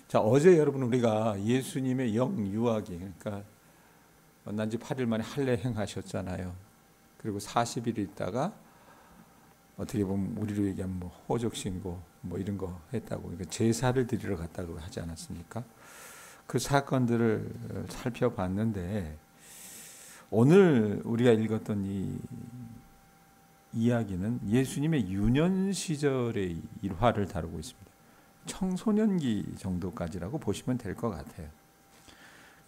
자, 어제 여러분 우리가 예수님의 영유아기, 그러니까 만난 지 8일 만에 할례 행하셨잖아요. 그리고 40일 있다가 어떻게 보면 우리로 얘기하면 뭐 호적 신고 뭐 이런 거 했다고, 그러니까 제사를 드리러 갔다고 하지 않았습니까? 그 사건들을 살펴봤는데 오늘 우리가 읽었던 이 이야기는 예수님의 유년 시절의 일화를 다루고 있습니다. 청소년기 정도까지라고 보시면 될 것 같아요.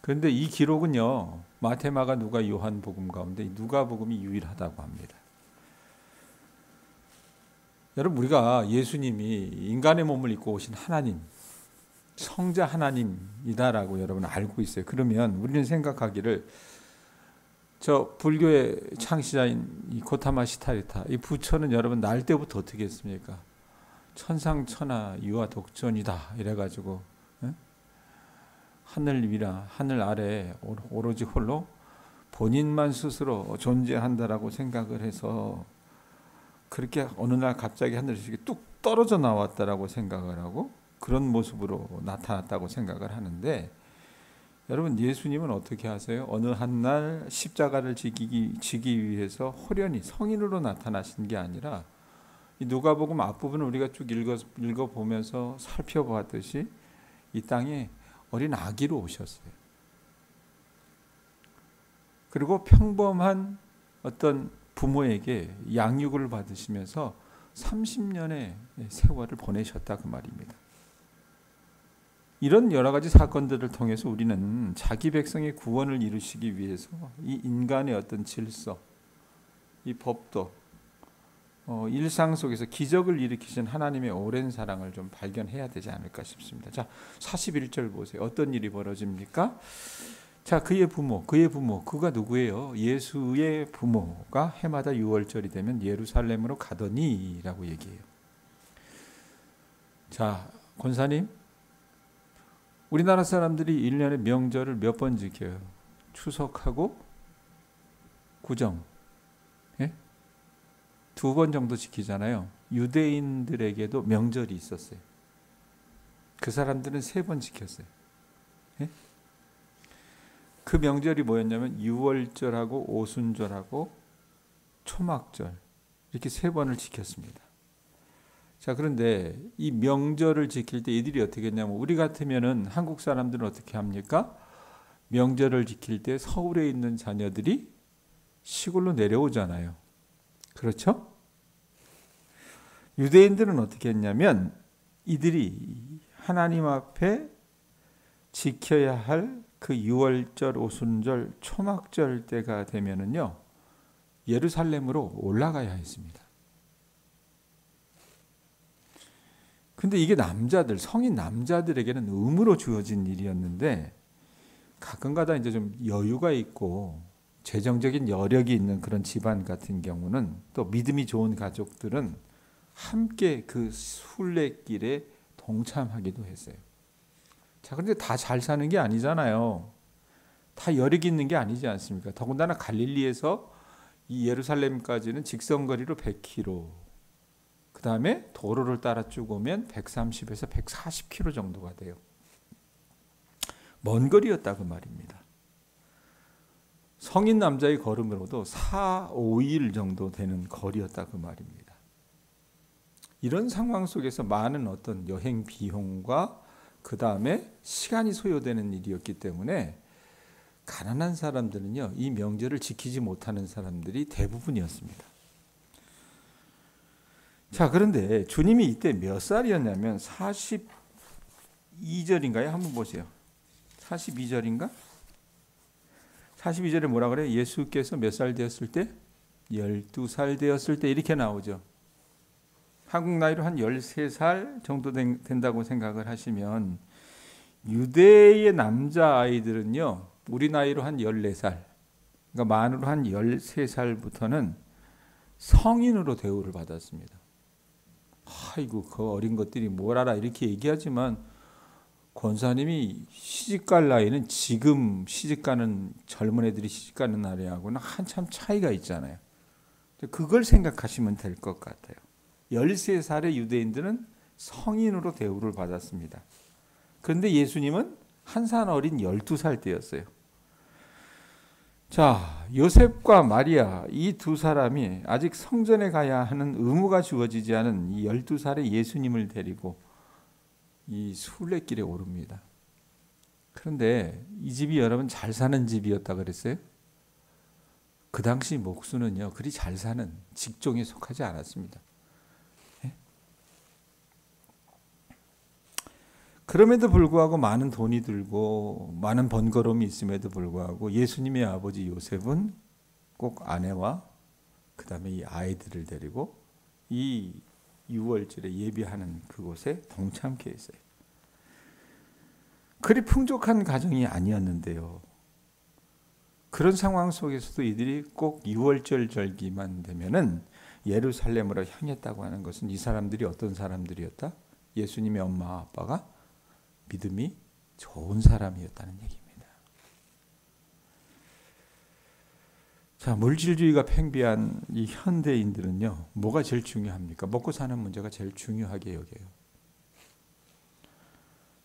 그런데 이 기록은요, 마태, 마가, 누가, 요한복음 가운데 누가복음이 유일하다고 합니다. 여러분, 우리가 예수님이 인간의 몸을 입고 오신 하나님, 성자 하나님이다라고 여러분 알고 있어요. 그러면 우리는 생각하기를 저 불교의 창시자인 이 고타마 시타리타, 이 부처는 여러분 날 때부터 어떻게 했습니까? 천상천하 유아 독존이다 이래가지고 하늘 위라 하늘 아래 오로지 홀로 본인만 스스로 존재한다라고 생각을 해서 그렇게 어느 날 갑자기 하늘에서 뚝 떨어져 나왔다라고 생각을 하고 그런 모습으로 나타났다고 생각을 하는데, 여러분 예수님은 어떻게 하세요? 어느 한날 십자가를 지기 위해서 호련히 성인으로 나타나신 게 아니라 이 누가복음 앞부분을 우리가 쭉 읽어보면서 살펴보았듯이 이 땅에 어린 아기로 오셨어요. 그리고 평범한 어떤 부모에게 양육을 받으시면서 30년의 세월을 보내셨다 그 말입니다. 이런 여러 가지 사건들을 통해서 우리는 자기 백성의 구원을 이루시기 위해서 이 인간의 어떤 질서, 이 법도, 일상 속에서 기적을 일으키신 하나님의 오랜 사랑을 좀 발견해야 되지 않을까 싶습니다. 자, 41절 보세요. 어떤 일이 벌어집니까? 자, 그의 부모, 그가 누구예요? 예수의 부모가 해마다 6월절이 되면 예루살렘으로 가더니 라고 얘기해요. 자, 권사님, 우리나라 사람들이 1년에 명절을 몇 번 지켜요? 추석하고 구정, 예? 2번 정도 지키잖아요. 유대인들에게도 명절이 있었어요. 그 사람들은 3번 지켰어요. 예? 그 명절이 뭐였냐면 유월절하고 오순절하고 초막절, 이렇게 3번을 지켰습니다. 자, 그런데 이 명절을 지킬 때 이들이 어떻게 했냐면, 우리 같으면은 한국 사람들은 어떻게 합니까? 명절을 지킬 때 서울에 있는 자녀들이 시골로 내려오잖아요. 그렇죠? 유대인들은 어떻게 했냐면 이들이 하나님 앞에 지켜야 할 그 유월절, 오순절, 초막절 때가 되면은요, 예루살렘으로 올라가야 했습니다. 근데 이게 남자들, 성인 남자들에게는 의무로 주어진 일이었는데, 가끔가다 이제 좀 여유가 있고 재정적인 여력이 있는 그런 집안 같은 경우는, 또 믿음이 좋은 가족들은 함께 그 순례길에 동참하기도 했어요. 자, 그런데 다 잘 사는 게 아니잖아요. 다 여력이 있는 게 아니지 않습니까? 더군다나 갈릴리에서 이 예루살렘까지는 직선거리로 100km, 그 다음에 도로를 따라 쭉 오면 130에서 140km 정도가 돼요. 먼 거리였다 그 말입니다. 성인 남자의 걸음으로도 4, 5일 정도 되는 거리였다 그 말입니다. 이런 상황 속에서 많은 어떤 여행 비용과 그 다음에 시간이 소요되는 일이었기 때문에 가난한 사람들은요, 이 명절을 지키지 못하는 사람들이 대부분이었습니다. 자, 그런데 주님이 이때 몇 살이었냐면 42절인가요? 한번 보세요. 42절인가? 42절에 뭐라 그래요? 예수께서 몇 살 되었을 때? 12살 되었을 때, 이렇게 나오죠. 한국 나이로 한 13살 정도 된다고 생각을 하시면, 유대의 남자아이들은요, 우리 나이로 한 14살, 그러니까 만으로 한 13살부터는 성인으로 대우를 받았습니다. 아이고, 그 어린 것들이 뭘 알아, 이렇게 얘기하지만 권사님이 시집갈 나이는 지금 시집가는 젊은 애들이 시집가는 나이하고는 한참 차이가 있잖아요. 그걸 생각하시면 될 것 같아요. 13살의 유대인들은 성인으로 대우를 받았습니다. 그런데 예수님은 한 살 어린 12살 때였어요. 자, 요셉과 마리아 이 두 사람이 아직 성전에 가야 하는 의무가 주어지지 않은 이 12살의 예수님을 데리고 이 순례길에 오릅니다. 그런데 이 집이 여러분 잘 사는 집이었다 그랬어요? 그 당시 목수는요, 그리 잘 사는 직종에 속하지 않았습니다. 예? 그럼에도 불구하고 많은 돈이 들고 많은 번거로움이 있음에도 불구하고 예수님의 아버지 요셉은 꼭 아내와 그 다음에 이 아이들을 데리고 이 유월절에 예비하는 그곳에 동참케 했어요. 그리 풍족한 가정이 아니었는데요. 그런 상황 속에서도 이들이 꼭 유월절 절기만 되면은 예루살렘으로 향했다고 하는 것은 이 사람들이 어떤 사람들이었다? 예수님의 엄마 아빠가 믿음이 좋은 사람이었다는 얘기입니다. 자, 물질주의가 팽배한 이 현대인들은요, 뭐가 제일 중요합니까? 먹고 사는 문제가 제일 중요하게 여겨요.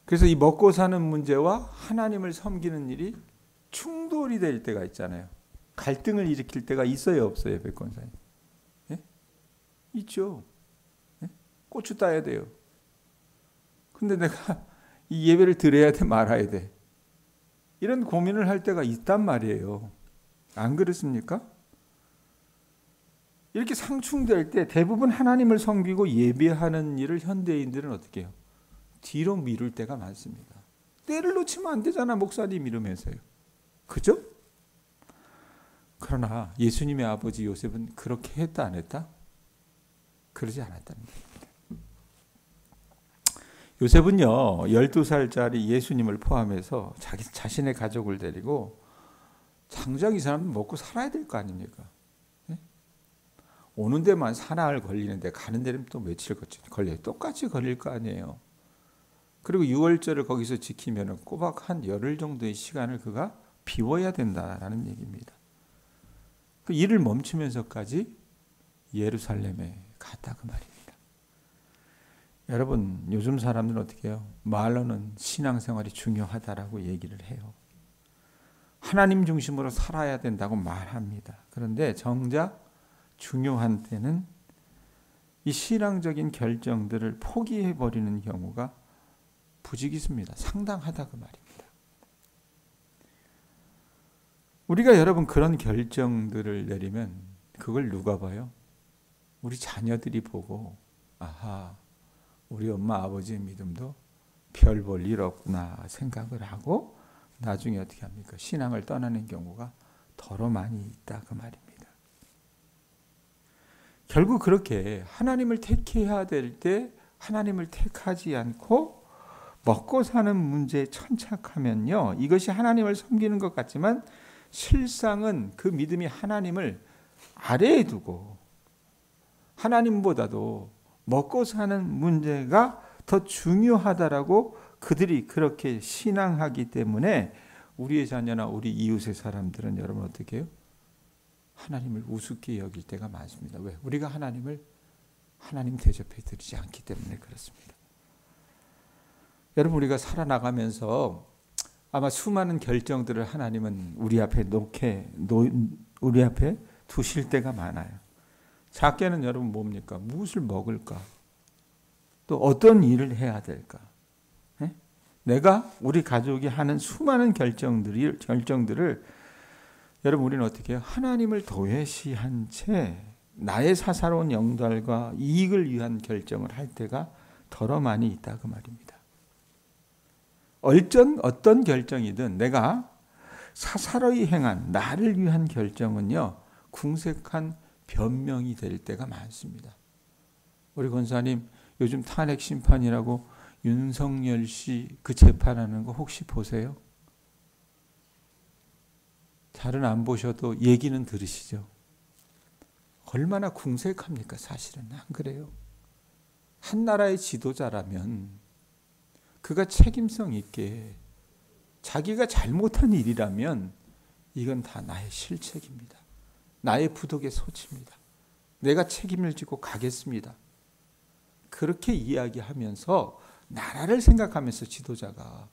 그래서 이 먹고 사는 문제와 하나님을 섬기는 일이 충돌이 될 때가 있잖아요. 갈등을 일으킬 때가 있어요, 없어요, 백권사님? 예? 있죠. 예? 고추 따야 돼요. 근데 내가 이 예배를 드려야 돼, 말아야 돼. 이런 고민을 할 때가 있단 말이에요. 안 그렇습니까? 이렇게 상충될 때 대부분 하나님을 섬기고 예배하는 일을 현대인들은 어떻게 해요? 뒤로 미룰 때가 많습니다. 때를 놓치면 안 되잖아, 목사님 이러면서요. 그죠? 그러나 예수님의 아버지 요셉은 그렇게 했다 안 했다? 그러지 않았다는 얘기입니다. 요셉은요, 12살짜리 예수님을 포함해서 자신의 가족을 데리고 당장 이 사람은 먹고 살아야 될 거 아닙니까? 네? 오는 데만 사나흘 걸리는데 가는 데는 또 며칠 걸려요. 똑같이 걸릴 거 아니에요. 그리고 6월절을 거기서 지키면 꼬박 한 열흘 정도의 시간을 그가 비워야 된다라는 얘기입니다. 그 일을 멈추면서까지 예루살렘에 갔다 그 말입니다. 여러분, 요즘 사람들은 어떻게 해요? 말로는 신앙생활이 중요하다라고 얘기를 해요. 하나님 중심으로 살아야 된다고 말합니다. 그런데 정작 중요한 때는 이 신앙적인 결정들을 포기해버리는 경우가 부지기수입니다. 상당하다 그 말입니다. 우리가 여러분 그런 결정들을 내리면 그걸 누가 봐요? 우리 자녀들이 보고 아하, 우리 엄마 아버지의 믿음도 별 볼 일 없구나 생각을 하고 나중에 어떻게 합니까? 신앙을 떠나는 경우가 더러 많이 있다 그 말입니다. 결국 그렇게 하나님을 택해야 될 때 하나님을 택하지 않고 먹고 사는 문제에 천착하면요, 이것이 하나님을 섬기는 것 같지만 실상은 그 믿음이 하나님을 아래에 두고 하나님보다도 먹고 사는 문제가 더 중요하다라고 그들이 그렇게 신앙하기 때문에 우리의 자녀나 우리 이웃의 사람들은 여러분 어떻게 해요? 하나님을 우습게 여길 때가 많습니다. 왜? 우리가 하나님 대접해 드리지 않기 때문에 그렇습니다. 여러분, 우리가 살아나가면서 아마 수많은 결정들을 하나님은 우리 앞에 우리 앞에 두실 때가 많아요. 작게는 여러분 뭡니까? 무엇을 먹을까? 또 어떤 일을 해야 될까? 네? 내가 우리 가족이 하는 수많은 결정들을 여러분 우리는 어떻게 해요? 하나님을 도외시한 채 나의 사사로운 영달과 이익을 위한 결정을 할 때가 더러 많이 있다 그 말입니다. 어떤 결정이든 내가 사사로이 행한 나를 위한 결정은요, 궁색한 변명이 될 때가 많습니다. 우리 권사님 요즘 탄핵 심판이라고 윤석열 씨 그 재판하는 거 혹시 보세요? 잘은 안 보셔도 얘기는 들으시죠? 얼마나 궁색합니까? 사실은 안 그래요? 한 나라의 지도자라면 그가 책임성 있게 자기가 잘못한 일이라면 이건 다 나의 실책입니다. 나의 부덕의 소치입니다. 내가 책임을 지고 가겠습니다. 그렇게 이야기하면서 나라를 생각하면서 지도자가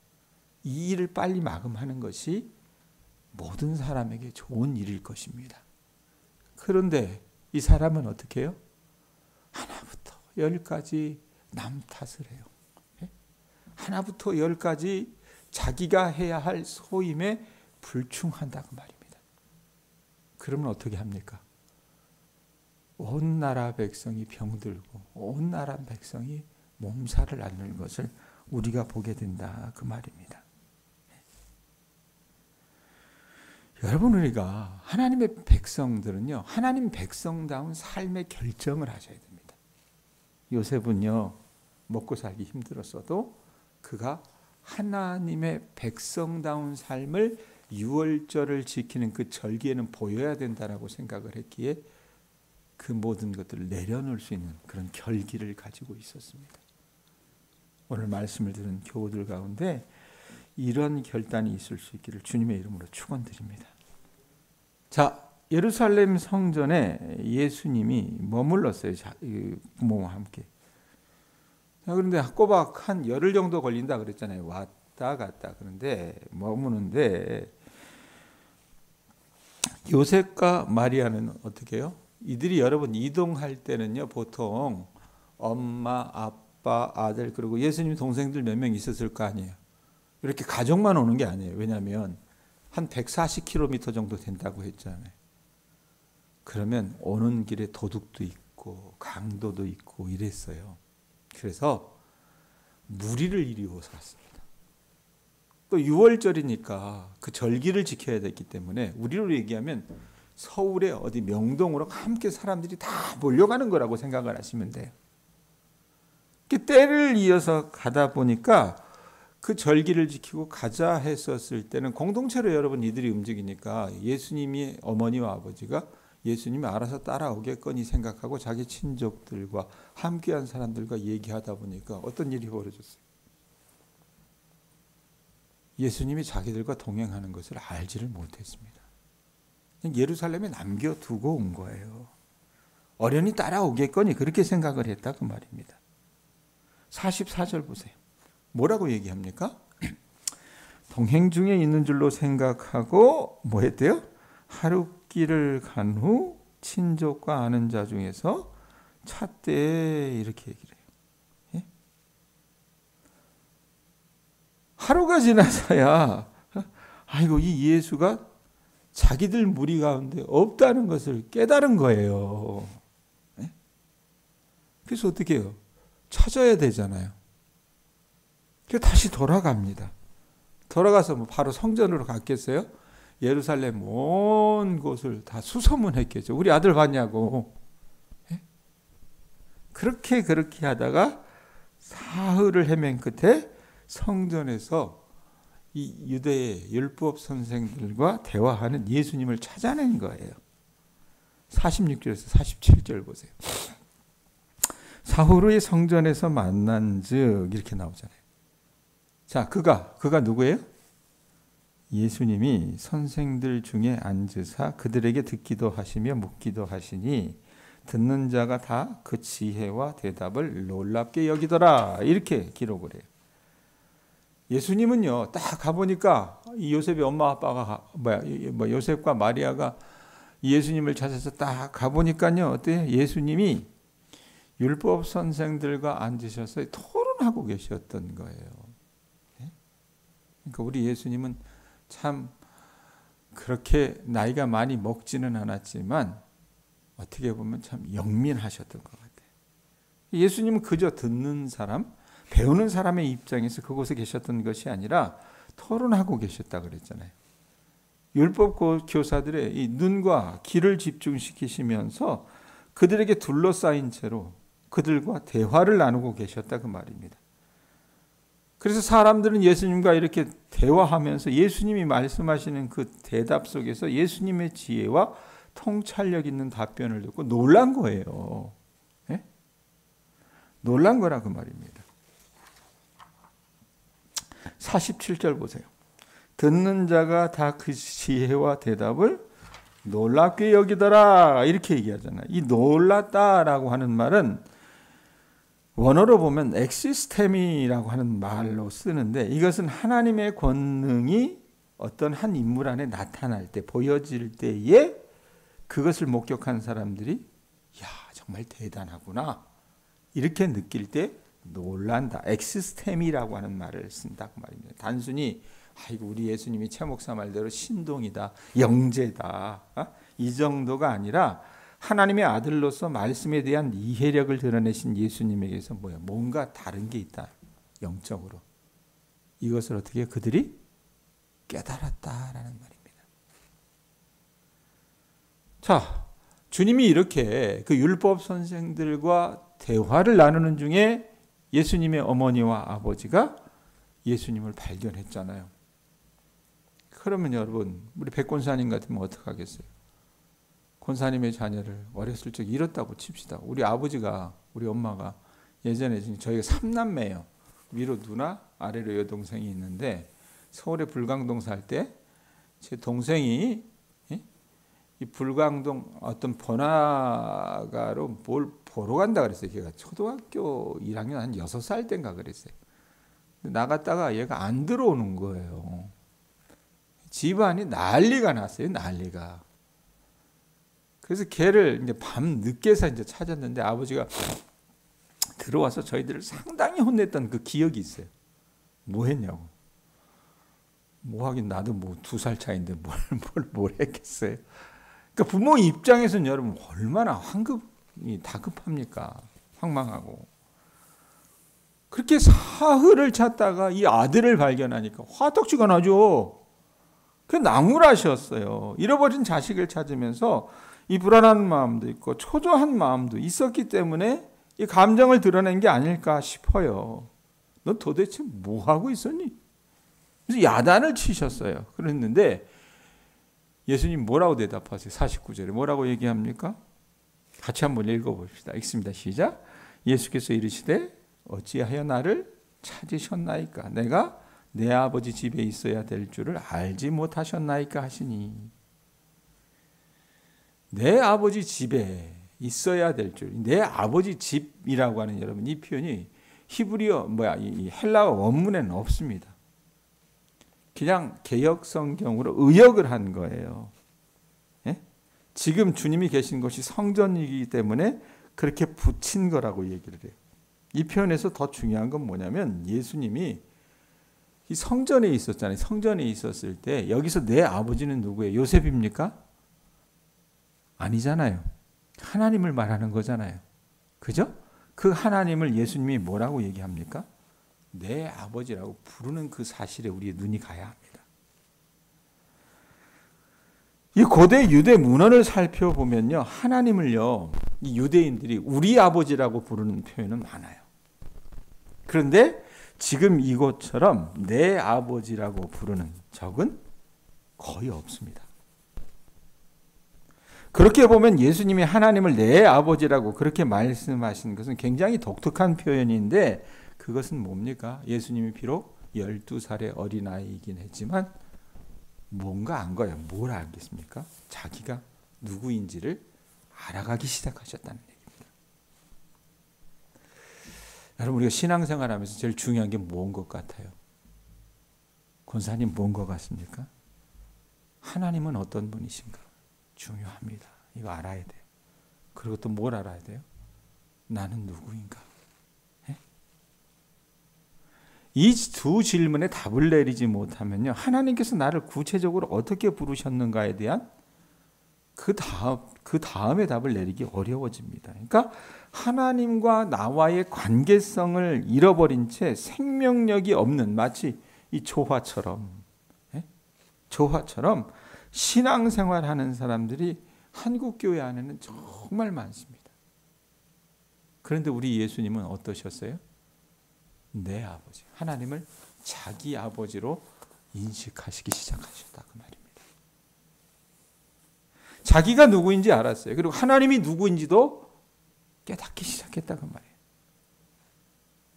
이 일을 빨리 마감하는 것이 모든 사람에게 좋은 일일 것입니다. 그런데 이 사람은 어떻게 해요? 하나부터 열까지 남 탓을 해요. 하나부터 열까지 자기가 해야 할 소임에 불충한다고 말입니다. 그러면 어떻게 합니까? 온 나라 백성이 병들고 온 나라 백성이 몸살을 앓는 것을 우리가 보게 된다 그 말입니다. 여러분, 우리가 하나님의 백성들은요, 하나님 백성다운 삶의 결정을 하셔야 됩니다. 요셉은요, 먹고 살기 힘들었어도 그가 하나님의 백성다운 삶을 유월절을 지키는 그 절기에는 보여야 된다라고 생각을 했기에 그 모든 것들을 내려놓을 수 있는 그런 결기를 가지고 있었습니다. 오늘 말씀을 들은 교우들 가운데 이런 결단이 있을 수 있기를 주님의 이름으로 축원드립니다. 자, 예루살렘 성전에 예수님이 머물렀어요. 부모와 함께. 그런데 꼬박 한 열흘 정도 걸린다 그랬잖아요. 왔다 갔다. 그런데 머무는데 요셉과 마리아는 어떻게 해요? 이들이 여러분 이동할 때는요, 보통 엄마, 아빠, 아들, 그리고 예수님 동생들 몇 명 있었을 거 아니에요. 이렇게 가족만 오는 게 아니에요. 왜냐하면 한 140km 정도 된다고 했잖아요. 그러면 오는 길에 도둑도 있고 강도도 있고 이랬어요. 그래서 무리를 이루어서 왔습니다. 또 6월절이니까 그 절기를 지켜야 됐기 때문에 우리로 얘기하면 서울의 어디 명동으로 함께 사람들이 다 몰려가는 거라고 생각을 하시면 돼요. 때를 이어서 가다 보니까 그 절기를 지키고 가자 했었을 때는 공동체로 여러분 이들이 움직이니까 예수님이 어머니와 아버지가 예수님이 알아서 따라오겠거니 생각하고 자기 친족들과 함께한 사람들과 얘기하다 보니까 어떤 일이 벌어졌어요. 예수님이 자기들과 동행하는 것을 알지를 못했습니다. 예루살렘에 남겨두고 온 거예요. 어련히 따라오겠거니 그렇게 생각을 했다 그 말입니다. 44절 보세요. 뭐라고 얘기합니까? 동행 중에 있는 줄로 생각하고 뭐 했대요? 하루 길을 간 후 친족과 아는 자 중에서 찾되 이렇게 얘기를 해요. 예? 하루가 지나서야 아이고 이 예수가 자기들 무리 가운데 없다는 것을 깨달은 거예요. 예? 그래서 어떻게 해요? 찾아야 되잖아요. 그래서 다시 돌아갑니다. 돌아가서 뭐 바로 성전으로 갔겠어요? 예루살렘 온 곳을 다 수소문했겠죠. 우리 아들 봤냐고. 예? 그렇게 하다가 사흘을 헤맨 끝에 성전에서 이 유대의 율법 선생들과 대화하는 예수님을 찾아낸 거예요. 46절에서 47절 보세요. 사흘 후에 성전에서 만난즉 이렇게 나오잖아요. 자, 그가 누구예요? 예수님이 선생들 중에 앉으사 그들에게 듣기도 하시며 묻기도 하시니 듣는 자가 다 그 지혜와 대답을 놀랍게 여기더라. 이렇게 기록을 해요. 예수님은요, 딱 가보니까 이 요셉의 엄마 아빠가 요셉과 마리아가 예수님을 찾아서 딱 가보니까요, 어때요? 예수님이 율법 선생들과 앉으셔서 토론하고 계셨던 거예요. 그러니까 우리 예수님은 참 그렇게 나이가 많이 먹지는 않았지만 어떻게 보면 참 영민하셨던 것 같아요. 예수님은 그저 듣는 사람, 배우는 사람의 입장에서 그곳에 계셨던 것이 아니라 토론하고 계셨다 그랬잖아요. 율법 교사들의 이 눈과 귀를 집중시키시면서 그들에게 둘러싸인 채로 그들과 대화를 나누고 계셨다 그 말입니다. 그래서 사람들은 예수님과 이렇게 대화하면서 예수님이 말씀하시는 그 대답 속에서 예수님의 지혜와 통찰력 있는 답변을 듣고 놀란 거예요. 예? 놀란 거라 그 말입니다. 47절 보세요. 듣는 자가 다 그 지혜와 대답을 놀랍게 여기더라. 이렇게 얘기하잖아요. 이 놀랐다라고 하는 말은 원어로 보면 엑시스템이라고 하는 말로 쓰는데 이것은 하나님의 권능이 어떤 한 인물 안에 나타날 때, 보여질 때에 그것을 목격한 사람들이 야, 정말 대단하구나 이렇게 느낄 때 놀란다. 엑시스템이라고 하는 말을 쓴다고 말입니다. 단순히 아이고 우리 예수님이 최 목사 말대로 신동이다, 영재다, 이 정도가 아니라 하나님의 아들로서 말씀에 대한 이해력을 드러내신 예수님에게서 뭔가 다른 게 있다. 영적으로. 이것을 어떻게 그들이 깨달았다라는 말입니다. 자, 주님이 이렇게 그 율법 선생들과 대화를 나누는 중에 예수님의 어머니와 아버지가 예수님을 발견했잖아요. 그러면 여러분, 우리 백권사님 같으면 어떡하겠어요? 권사님의 자녀를 어렸을 적 잃었다고 칩시다. 우리 아버지가, 우리 엄마가 예전에 저희가 3남매예요. 위로 누나, 아래로 여동생이 있는데 서울에 불광동 살 때 제 동생이 이 불광동 어떤 번화가로 뭘 보러 간다 그랬어요. 걔가 초등학교 1학년 한 6살 때인가 그랬어요. 나갔다가 얘가 안 들어오는 거예요. 집안이 난리가 났어요. 난리가. 그래서 걔를 이제 밤 늦게서 이제 찾았는데 아버지가 들어와서 저희들을 상당히 혼냈던 그 기억이 있어요. 뭐 했냐고. 뭐 하긴 나도 뭐 2살 차인데 뭘 했겠어요. 그러니까 부모 입장에서는 여러분 얼마나 황급이 다급합니까? 황망하고. 그렇게 사흘을 찾다가 이 아들을 발견하니까 화덕지가 나죠. 그 나무라셨어요. 잃어버린 자식을 찾으면서 이 불안한 마음도 있고 초조한 마음도 있었기 때문에 이 감정을 드러낸 게 아닐까 싶어요. 너 도대체 뭐 하고 있었니? 그래서 야단을 치셨어요. 그랬는데 예수님 뭐라고 대답하세요? 49절에 뭐라고 얘기합니까? 같이 한번 읽어봅시다. 읽습니다. 시작. 예수께서 이르시되 어찌하여 나를 찾으셨나이까? 내가 내 아버지 집에 있어야 될 줄을 알지 못하셨나이까 하시니. 내 아버지 집에 있어야 될 줄. 내 아버지 집이라고 하는 여러분 이 표현이 히브리어 이 헬라어 원문에는 없습니다. 그냥 개역 성경으로 의역을 한 거예요. 예? 지금 주님이 계신 곳이 성전이기 때문에 그렇게 붙인 거라고 얘기를 해요. 이 표현에서 더 중요한 건 뭐냐면 예수님이 이 성전에 있었잖아요. 성전에 있었을 때 여기서 내 아버지는 누구예요? 요셉입니까? 아니잖아요. 하나님을 말하는 거잖아요. 그죠? 그 하나님을 예수님이 뭐라고 얘기합니까? 내 아버지라고 부르는 그 사실에 우리의 눈이 가야 합니다. 이 고대 유대 문헌을 살펴보면요. 하나님을요. 이 유대인들이 우리 아버지라고 부르는 표현은 많아요. 그런데 지금 이것처럼 내 아버지라고 부르는 적은 거의 없습니다. 그렇게 보면 예수님이 하나님을 내 아버지라고 그렇게 말씀하신 것은 굉장히 독특한 표현인데 그것은 뭡니까? 예수님이 비록 12살의 어린아이이긴 했지만 뭔가 안 거예요. 뭘 알겠습니까? 자기가 누구인지를 알아가기 시작하셨다는 얘기입니다. 여러분 우리가 신앙생활하면서 제일 중요한 게 뭔 것 같아요? 권사님 뭔 것 같습니까? 하나님은 어떤 분이신가? 중요합니다. 이거 알아야 돼요. 그리고 또 뭘 알아야 돼요? 나는 누구인가? 이 두 질문에 답을 내리지 못하면요. 하나님께서 나를 구체적으로 어떻게 부르셨는가에 대한 그 다음에 답을 내리기 어려워집니다. 그러니까 하나님과 나와의 관계성을 잃어버린 채 생명력이 없는 마치 이 조화처럼 신앙생활하는 사람들이 한국교회 안에는 정말 많습니다. 그런데 우리 예수님은 어떠셨어요? 내 아버지, 하나님을 자기 아버지로 인식하시기 시작하셨다 그 말입니다. 자기가 누구인지 알았어요. 그리고 하나님이 누구인지도 깨닫기 시작했다 그 말이에요.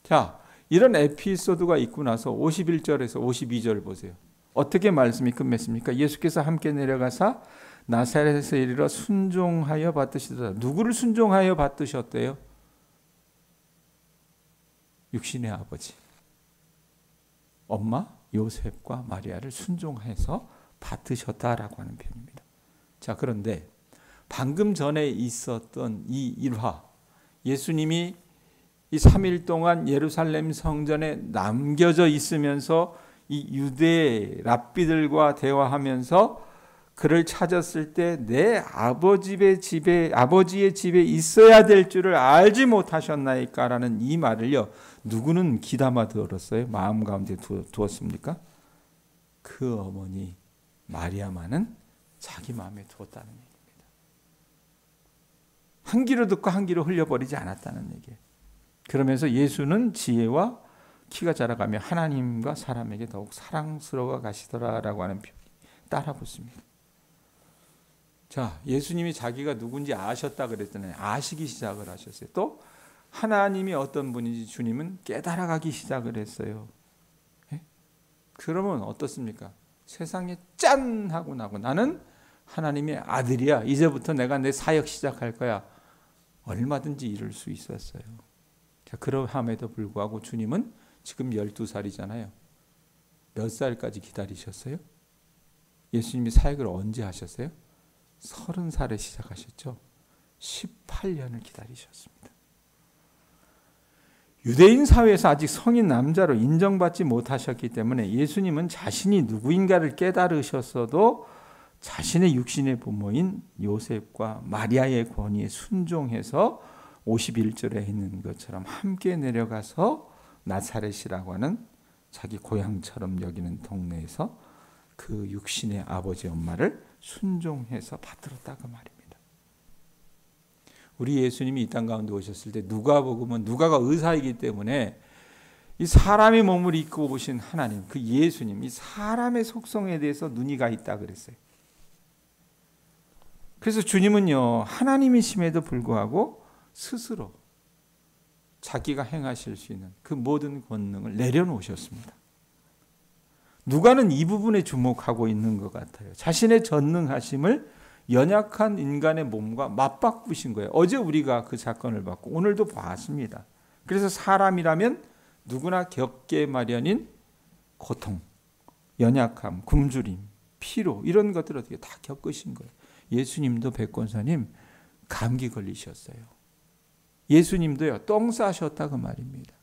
자, 이런 에피소드가 있고 나서 51절에서 52절 보세요. 어떻게 말씀이 끝맺습니까? 예수께서 함께 내려가사 나사렛에서 이르러 순종하여 받으시더라. 누구를 순종하여 받으셨대요? 육신의 아버지, 엄마 요셉과 마리아를 순종해서 받으셨다라고 하는 표현입니다. 자, 그런데 방금 전에 있었던 이 일화, 예수님이 이 3일 동안 예루살렘 성전에 남겨져 있으면서 이 유대 랍비들과 대화하면서 그를 찾았을 때 내 아버지의 집에 있어야 될 줄을 알지 못하셨나이까라는 이 말을요, 누구는 귀담아 들었어요? 마음 가운데 두었습니까? 그 어머니 마리아만은 자기 마음에 두었다는 얘기입니다. 한 귀로 듣고 한 귀로 흘려버리지 않았다는 얘기예요. 그러면서 예수는 지혜와 키가 자라가며 하나님과 사람에게 더욱 사랑스러워 가시더라라고 하는 표현이 따라 붙습니다. 자, 예수님이 자기가 누군지 아셨다 그랬잖아요. 아시기 시작을 하셨어요. 또 하나님이 어떤 분인지 주님은 깨달아가기 시작을 했어요. 예? 그러면 어떻습니까? 세상에 짠 하고 나고 나는 하나님의 아들이야. 이제부터 내가 내 사역 시작할 거야. 얼마든지 이룰 수 있었어요. 자, 그러함에도 불구하고 주님은 지금 12살이잖아요. 몇 살까지 기다리셨어요? 예수님이 사역을 언제 하셨어요? 30살에 시작하셨죠. 18년을 기다리셨습니다. 유대인 사회에서 아직 성인 남자로 인정받지 못하셨기 때문에 예수님은 자신이 누구인가를 깨달으셨어도 자신의 육신의 부모인 요셉과 마리아의 권위에 순종해서 51절에 있는 것처럼 함께 내려가서 나사렛이라고 하는 자기 고향처럼 여기는 동네에서 그 육신의 아버지 엄마를 순종해서 받들었다 그 말입니다. 우리 예수님이 이 땅 가운데 오셨을 때 누가복음은 누가가 의사이기 때문에 이 사람의 몸을 입고 오신 하나님, 그 예수님, 이 사람의 속성에 대해서 눈이 가 있다 그랬어요. 그래서 주님은요, 하나님이심에도 불구하고 스스로 자기가 행하실 수 있는 그 모든 권능을 내려놓으셨습니다. 누가는 이 부분에 주목하고 있는 것 같아요. 자신의 전능하심을 연약한 인간의 몸과 맞바꾸신 거예요. 어제 우리가 그 사건을 봤고 오늘도 봤습니다. 그래서 사람이라면 누구나 겪게 마련인 고통, 연약함, 굶주림, 피로 이런 것들을 어떻게 다 겪으신 거예요. 예수님도 백권사님 감기 걸리셨어요. 예수님도요 똥 싸셨다 그 말입니다.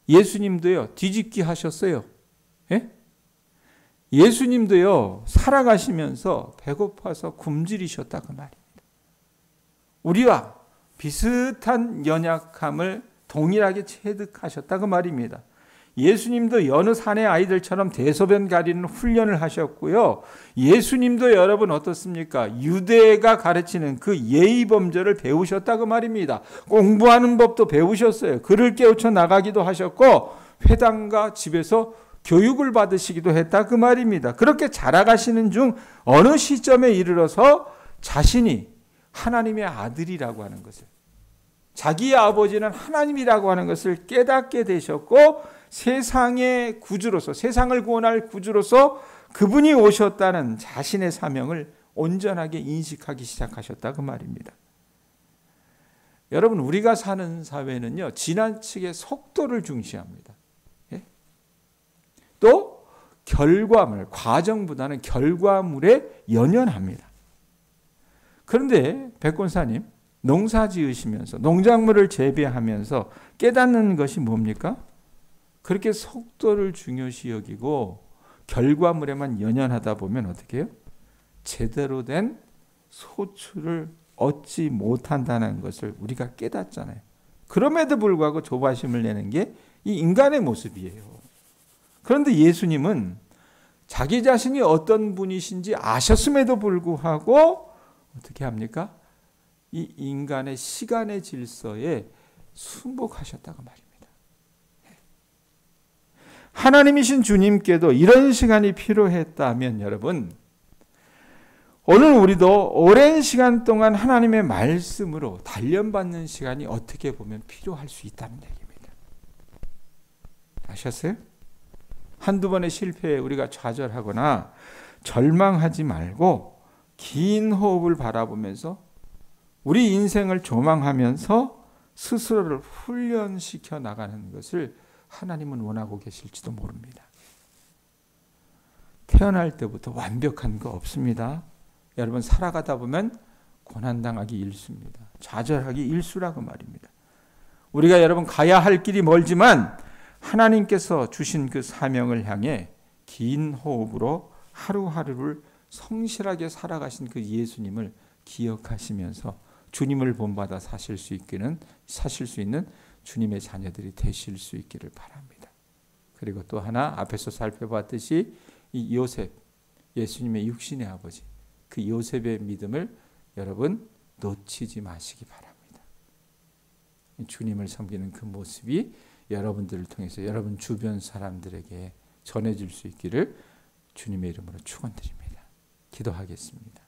예수님도요 뒤집기 하셨어요. 예? 예수님도요 살아가시면서 배고파서 굶주리셨다 그 말입니다. 우리와 비슷한 연약함을 동일하게 체득하셨다 그 말입니다. 예수님도 여느 사내 아이들처럼 대소변 가리는 훈련을 하셨고요. 예수님도 여러분 어떻습니까? 유대가 가르치는 그 예의 범절을 배우셨다 그 말입니다. 공부하는 법도 배우셨어요. 글을 깨우쳐 나가기도 하셨고 회당과 집에서 교육을 받으시기도 했다 그 말입니다. 그렇게 자라가시는 중 어느 시점에 이르러서 자신이 하나님의 아들이라고 하는 것을, 자기의 아버지는 하나님이라고 하는 것을 깨닫게 되셨고 세상의 구주로서, 세상을 구원할 구주로서 그분이 오셨다는 자신의 사명을 온전하게 인식하기 시작하셨다 그 말입니다. 여러분, 우리가 사는 사회는요 지나치게 속도를 중시합니다. 예? 또 결과물, 과정보다는 결과물에 연연합니다. 그런데 백권사님 농사 지으시면서 농작물을 재배하면서 깨닫는 것이 뭡니까? 그렇게 속도를 중요시 여기고 결과물에만 연연하다 보면 어떻게 해요? 제대로 된 소출을 얻지 못한다는 것을 우리가 깨닫잖아요. 그럼에도 불구하고 조바심을 내는 게 이 인간의 모습이에요. 그런데 예수님은 자기 자신이 어떤 분이신지 아셨음에도 불구하고 어떻게 합니까? 이 인간의 시간의 질서에 순복하셨다고 말입니다. 하나님이신 주님께도 이런 시간이 필요했다면 여러분, 오늘 우리도 오랜 시간 동안 하나님의 말씀으로 단련받는 시간이 어떻게 보면 필요할 수 있다는 얘기입니다. 아셨어요? 한두 번의 실패에 우리가 좌절하거나 절망하지 말고 긴 호흡을 바라보면서 우리 인생을 조망하면서 스스로를 훈련시켜 나가는 것을 하나님은 원하고 계실지도 모릅니다. 태어날 때부터 완벽한 거 없습니다. 여러분 살아가다 보면 고난당하기 일수입니다. 좌절하기 일수라고 말입니다. 우리가 여러분 가야 할 길이 멀지만 하나님께서 주신 그 사명을 향해 긴 호흡으로 하루하루를 성실하게 살아가신 그 예수님을 기억하시면서 주님을 본받아 사실 수 있는 주님의 자녀들이 되실 수 있기를 바랍니다. 그리고 또 하나 앞에서 살펴봤듯이 이 요셉, 예수님의 육신의 아버지, 그 요셉의 믿음을 여러분 놓치지 마시기 바랍니다. 주님을 섬기는 그 모습이 여러분들을 통해서 여러분 주변 사람들에게 전해질 수 있기를 주님의 이름으로 축원드립니다. 기도하겠습니다.